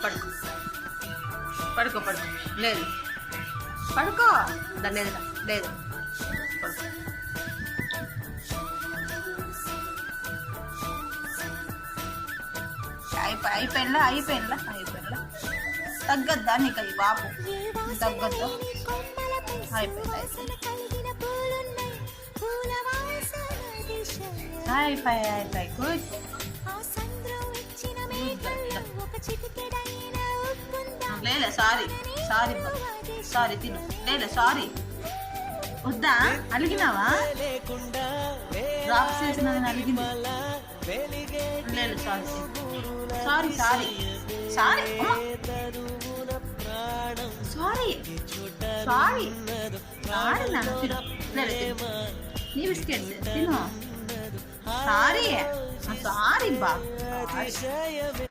పడుకో పడుకో పడుకో లేదు పడుకో దాని లేదు లేదు పడుకో. అయిపోయిందా అయిపోయిందా అయిపోయిందా తగ్గద్దా నీకు అయ్యి బాపు తగ్గద్దా అయిపోయింది అయిపోయి గుడ్ లేలే సారీ సారీ సారీ తిను లేలే సారీ వద్దా అలిగినావా డ్రాప్ చేసిన అలిగింది లేదు sorry sorry sorry sorry sorry sorry sorry నాన్న తిను లేదు తిను నీ బిస్కెట్స్ తిను సారీ సారీ బా